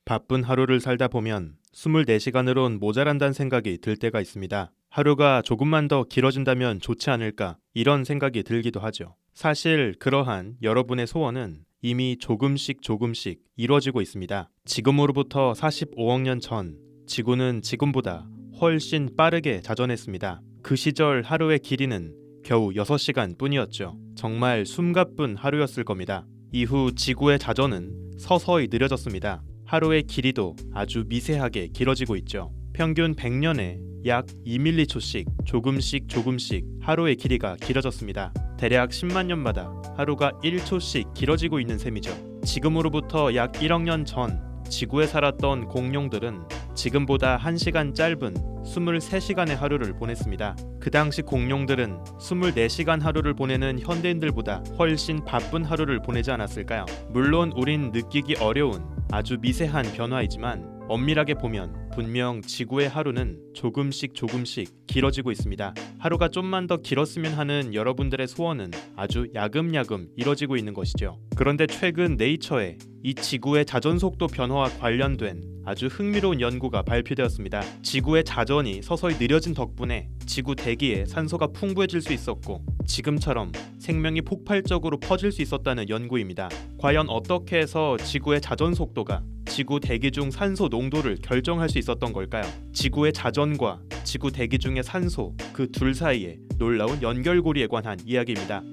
바쁜 하루를 살다 보면 24시간으론 모자란다는 생각이 들 때가 있습니다. 하루가 조금만 더 길어진다면 좋지 않을까 이런 생각이 들기도 하죠. 사실 그러한 여러분의 소원은 이미 조금씩 이루어지고 있습니다. 지금으로부터 45억 년 전 지구는 지금보다 훨씬 빠르게 자전했습니다. 그 시절 하루의 길이는 겨우 6시간 뿐이었죠. 정말 숨가쁜 하루였을 겁니다. 이후 지구의 자전은 서서히 느려졌습니다. 하루의 길이도 아주 미세하게 길어지고 있죠. 평균 100년에 약 2m초씩 조금씩 하루의 길이가 길어졌습니다. 대략 10만 년마다 하루가 1초씩 길어지고 있는 셈이죠. 지금으로부터 약 1억 년 전 지구에 살았던 공룡들은 지금보다 1시간 짧은 23시간의 하루를 보냈습니다. 그 당시 공룡들은 24시간 하루를 보내는 현대인들보다 훨씬 바쁜 하루를 보내지 않았을까요? 물론 우린 느끼기 어려운 아주 미세한 변화이지만 엄밀하게 보면 분명 지구의 하루는 조금씩 길어지고 있습니다. 하루가 좀만 더 길었으면 하는 여러분들의 소원은 아주 야금야금 이뤄지고 있는 것이죠. 그런데 최근 네이처에 이 지구의 자전속도 변화와 관련된 아주 흥미로운 연구가 발표되었습니다. 지구의 자전이 서서히 느려진 덕분에 지구 대기에 산소가 풍부해질 수 있었고 지금처럼 생명이 폭발적으로 퍼질 수 있었다는 연구입니다. 과연 어떻게 해서 지구의 자전 속도가 지구 대기 중 산소 농도를 결정할 수 있었던 걸까요? 지구의 자전과 지구 대기 중의 산소 그 둘 사이에 놀라운 연결고리에 관한 이야기입니다.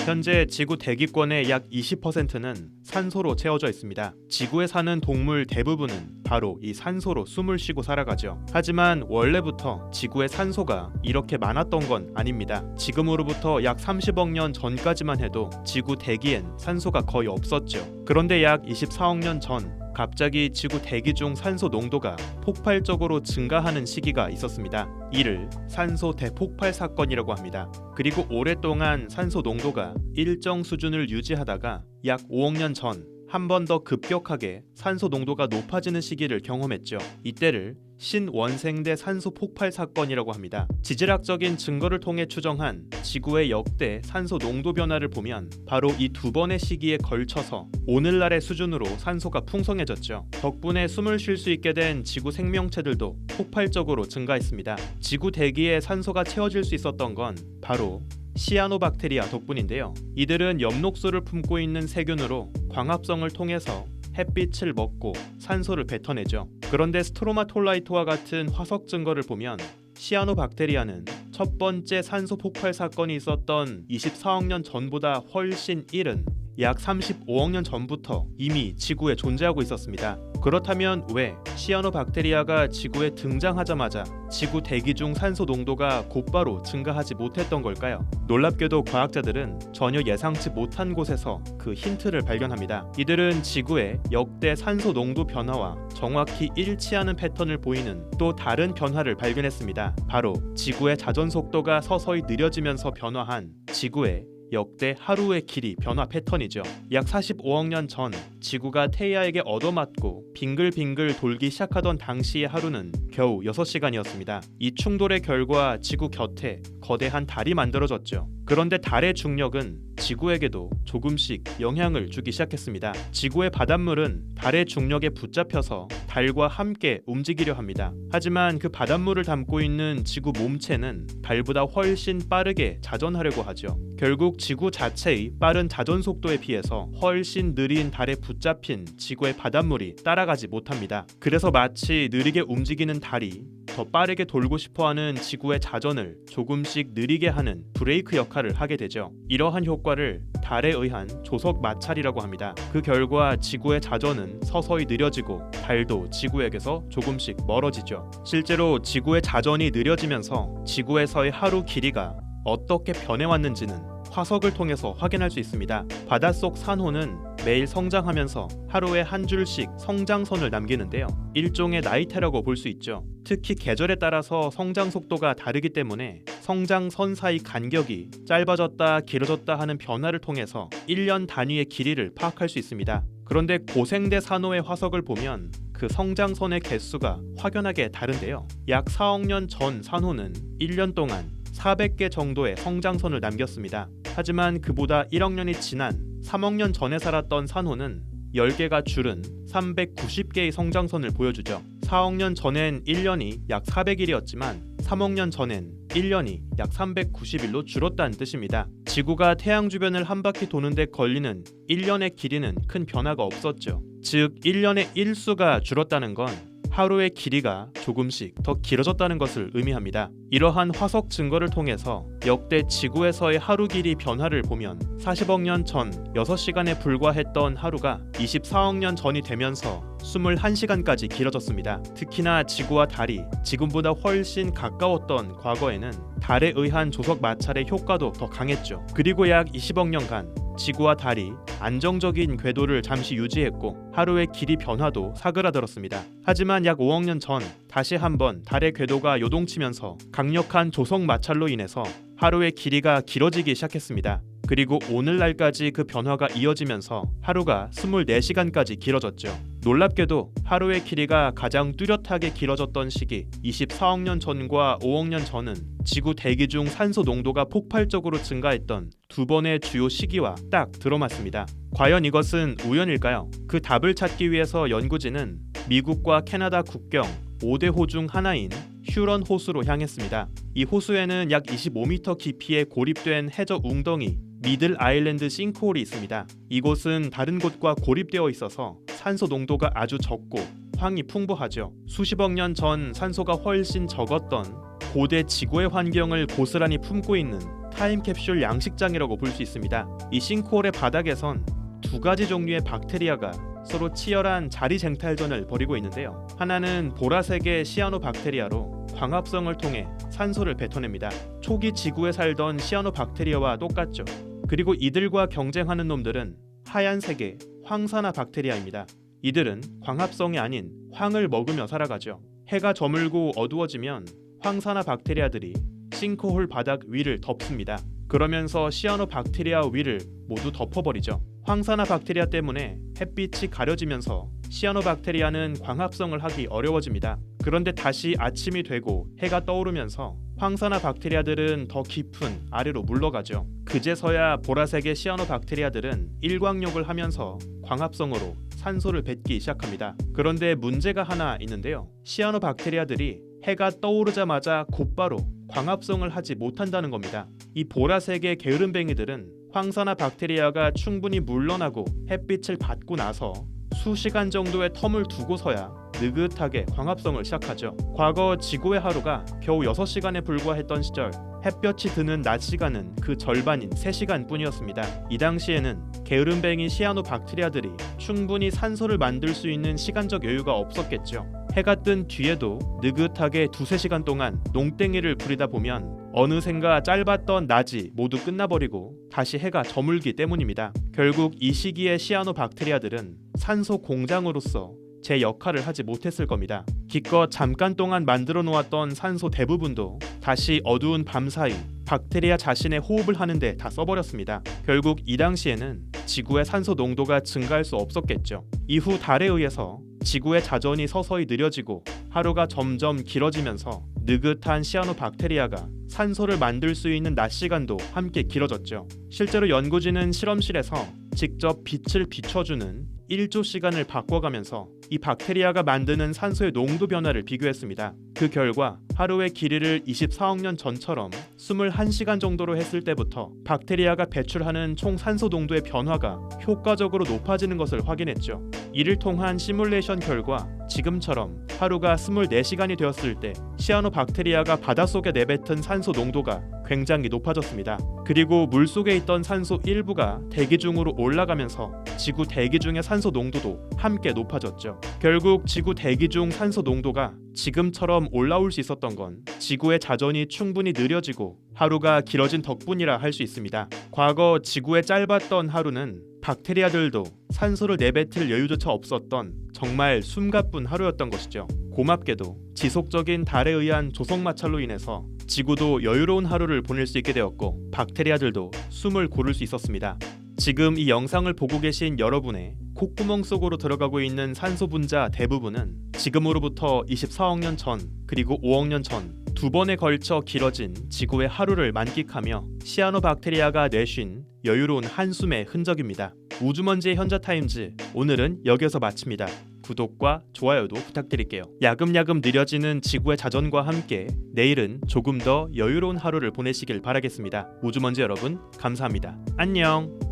현재 지구 대기권의 약 20%는 산소로 채워져 있습니다. 지구에 사는 동물 대부분은 바로 이 산소로 숨을 쉬고 살아가죠. 하지만 원래부터 지구에 산소가 이렇게 많았던 건 아닙니다. 지금으로부터 약 30억 년 전까지만 해도 지구 대기엔 산소가 거의 없었죠. 그런데 약 24억 년 전 갑자기 지구 대기 중 산소 농도가 폭발적으로 증가하는 시기가 있었습니다. 이를 산소 대폭발 사건이라고 합니다. 그리고 오랫동안 산소 농도가 일정 수준을 유지하다가 약 5억 년 전 한 번 더 급격하게 산소 농도가 높아지는 시기를 경험했죠. 이때를 신원생대 산소 폭발 사건이라고 합니다. 지질학적인 증거를 통해 추정한 지구의 역대 산소 농도 변화를 보면 바로 이 두 번의 시기에 걸쳐서 오늘날의 수준으로 산소가 풍성해졌죠. 덕분에 숨을 쉴 수 있게 된 지구 생명체들도 폭발적으로 증가했습니다. 지구 대기에 산소가 채워질 수 있었던 건 바로 시아노박테리아 덕분인데요. 이들은 엽록소를 품고 있는 세균으로 광합성을 통해서 햇빛을 먹고 산소를 뱉어내죠. 그런데 스트로마톨라이트와 같은 화석 증거를 보면 시아노박테리아는 첫 번째 산소 폭발 사건이 있었던 24억 년 전보다 훨씬 이른 약 35억 년 전부터 이미 지구에 존재하고 있었습니다. 그렇다면 왜 시아노박테리아가 지구에 등장하자마자 지구 대기 중 산소 농도가 곧바로 증가하지 못했던 걸까요? 놀랍게도 과학자들은 전혀 예상치 못한 곳에서 그 힌트를 발견합니다. 이들은 지구의 역대 산소 농도 변화와 정확히 일치하는 패턴을 보이는 또 다른 변화를 발견했습니다. 바로 지구의 자전 속도가 서서히 느려지면서 변화한 지구의 역대 하루의 길이 변화 패턴이죠. 약 45억 년 전 지구가 태야에게 얻어맞고 빙글빙글 돌기 시작하던 당시의 하루는 겨우 6시간이었습니다. 이 충돌의 결과 지구 곁에 거대한 달이 만들어졌죠. 그런데 달의 중력은 지구에게도 조금씩 영향을 주기 시작했습니다. 지구의 바닷물은 달의 중력에 붙잡혀서 달과 함께 움직이려 합니다. 하지만 그 바닷물을 담고 있는 지구 몸체는 달보다 훨씬 빠르게 자전하려고 하죠. 결국 지구 자체의 빠른 자전 속도에 비해서 훨씬 느린 달에 붙잡힌 지구의 바닷물이 따라가지 못합니다. 그래서 마치 느리게 움직이는 달이 더 빠르게 돌고 싶어하는 지구의 자전을 조금씩 느리게 하는 브레이크 역할을 하게 되죠. 이러한 효과를 달에 의한 조석 마찰이라고 합니다. 그 결과 지구의 자전은 서서히 느려지고 달도 지구에게서 조금씩 멀어지죠. 실제로 지구의 자전이 느려지면서 지구에서의 하루 길이가 어떻게 변해왔는지는 화석을 통해서 확인할 수 있습니다. 바닷속 산호는 매일 성장하면서 하루에 한 줄씩 성장선을 남기는데요. 일종의 나이테라고 볼 수 있죠. 특히 계절에 따라서 성장 속도가 다르기 때문에 성장선 사이 간격이 짧아졌다 길어졌다 하는 변화를 통해서 1년 단위의 길이를 파악할 수 있습니다. 그런데 고생대 산호의 화석을 보면 그 성장선의 개수가 확연하게 다른데요. 약 4억 년 전 산호는 1년 동안 400개 정도의 성장선을 남겼습니다. 하지만 그보다 1억 년이 지난 3억 년 전에 살았던 산호는 10개가 줄은 390개의 성장선을 보여주죠. 4억 년 전엔 1년이 약 400일이었지만 3억 년 전엔 1년이 약 390일로 줄었다는 뜻입니다. 지구가 태양 주변을 한 바퀴 도는데 걸리는 1년의 길이는 큰 변화가 없었죠. 즉 1년의 일수가 줄었다는 건 하루의 길이가 조금씩 더 길어졌다는 것을 의미합니다. 이러한 화석 증거를 통해서 역대 지구에서의 하루 길이 변화를 보면 40억 년 전 6시간에 불과했던 하루가 24억 년 전이 되면서 21시간까지 길어졌습니다. 특히나 지구와 달이 지금보다 훨씬 가까웠던 과거에는 달에 의한 조석 마찰의 효과도 더 강했죠. 그리고 약 20억 년간 지구와 달이 안정적인 궤도를 잠시 유지했고 하루의 길이 변화도 사그라들었습니다. 하지만 약 5억 년 전 다시 한번 달의 궤도가 요동치면서 강력한 조석 마찰로 인해서 하루의 길이가 길어지기 시작했습니다. 그리고 오늘날까지 그 변화가 이어지면서 하루가 24시간까지 길어졌죠. 놀랍게도 하루의 길이가 가장 뚜렷하게 길어졌던 시기 24억 년 전과 5억 년 전은 지구 대기 중 산소 농도가 폭발적으로 증가했던 두 번의 주요 시기와 딱 들어맞습니다. 과연 이것은 우연일까요? 그 답을 찾기 위해서 연구진은 미국과 캐나다 국경 5대 호 중 하나인 휴런 호수로 향했습니다. 이 호수에는 약 25m 깊이의 고립된 해저 웅덩이 미들 아일랜드 싱크홀이 있습니다. 이곳은 다른 곳과 고립되어 있어서 산소 농도가 아주 적고 황이 풍부하죠. 수십억 년 전 산소가 훨씬 적었던 고대 지구의 환경을 고스란히 품고 있는 타임캡슐 양식장이라고 볼 수 있습니다. 이 싱크홀의 바닥에선 두 가지 종류의 박테리아가 서로 치열한 자리쟁탈전을 벌이고 있는데요. 하나는 보라색의 시아노박테리아로 광합성을 통해 산소를 뱉어냅니다. 초기 지구에 살던 시아노박테리아와 똑같죠. 그리고 이들과 경쟁하는 놈들은 하얀색의 황산화 박테리아입니다. 이들은 광합성이 아닌 황을 먹으며 살아가죠. 해가 저물고 어두워지면 황산화 박테리아들이 싱크홀 바닥 위를 덮습니다. 그러면서 시아노박테리아 위를 모두 덮어버리죠. 황산화 박테리아 때문에 햇빛이 가려지면서 시아노박테리아는 광합성을 하기 어려워집니다. 그런데 다시 아침이 되고 해가 떠오르면서 황산화 박테리아들은 더 깊은 아래로 물러가죠. 그제서야 보라색의 시아노박테리아들은 일광욕을 하면서 광합성으로 산소를 뱉기 시작합니다. 그런데 문제가 하나 있는데요. 시아노박테리아들이 해가 떠오르자마자 곧바로 광합성을 하지 못한다는 겁니다. 이 보라색의 게으름뱅이들은 황산화 박테리아가 충분히 물러나고 햇빛을 받고 나서 수시간 정도의 텀을 두고서야 느긋하게 광합성을 시작하죠. 과거 지구의 하루가 겨우 6시간에 불과했던 시절 햇볕이 드는 낮 시간은 그 절반인 3시간 뿐이었습니다. 이 당시에는 게으름뱅이 시아노박테리아들이 충분히 산소를 만들 수 있는 시간적 여유가 없었겠죠. 해가 뜬 뒤에도 느긋하게 2-3시간 동안 농땡이를 부리다 보면 어느샌가 짧았던 낮이 모두 끝나버리고 다시 해가 저물기 때문입니다. 결국 이 시기의 시아노박테리아들은 산소 공장으로서 제 역할을 하지 못했을 겁니다. 기껏 잠깐 동안 만들어 놓았던 산소 대부분도 다시 어두운 밤 사이 박테리아 자신의 호흡을 하는데 다 써버렸습니다. 결국 이 당시에는 지구의 산소 농도가 증가할 수 없었겠죠. 이후 달에 의해서 지구의 자전이 서서히 느려지고 하루가 점점 길어지면서 느긋한 시아노박테리아가 산소를 만들 수 있는 낮 시간도 함께 길어졌죠. 실제로 연구진은 실험실에서 직접 빛을 비춰주는 1조 시간을 바꿔가면서 이 박테리아가 만드는 산소의 농도 변화를 비교했습니다. 그 결과 하루의 길이를 24억 년 전처럼 21시간 정도로 했을 때부터 박테리아가 배출하는 총 산소 농도의 변화가 효과적으로 높아지는 것을 확인했죠. 이를 통한 시뮬레이션 결과 지금처럼 하루가 24시간이 되었을 때 시아노박테리아가 바닷속에 내뱉은 산소 농도가 굉장히 높아졌습니다. 그리고 물속에 있던 산소 일부가 대기 중으로 올라가면서 지구 대기 중의 산소 농도도 함께 높아졌죠. 결국 지구 대기 중 산소 농도가 지금처럼 올라올 수 있었던 건 지구의 자전이 충분히 느려지고 하루가 길어진 덕분이라 할 수 있습니다. 과거 지구의 짧았던 하루는 박테리아들도 산소를 내뱉을 여유조차 없었던 정말 숨가쁜 하루였던 것이죠. 고맙게도 지속적인 달에 의한 조석 마찰로 인해서 지구도 여유로운 하루를 보낼 수 있게 되었고 박테리아들도 숨을 고를 수 있었습니다. 지금 이 영상을 보고 계신 여러분의 콧구멍 속으로 들어가고 있는 산소 분자 대부분은 지금으로부터 24억 년 전 그리고 5억 년 전 두 번에 걸쳐 길어진 지구의 하루를 만끽하며 시아노박테리아가 내쉰 여유로운 한숨의 흔적입니다. 우주먼지의 현자타임즈 오늘은 여기서 마칩니다. 구독과 좋아요도 부탁드릴게요. 야금야금 느려지는 지구의 자전과 함께 내일은 조금 더 여유로운 하루를 보내시길 바라겠습니다. 우주먼지 여러분 감사합니다. 안녕.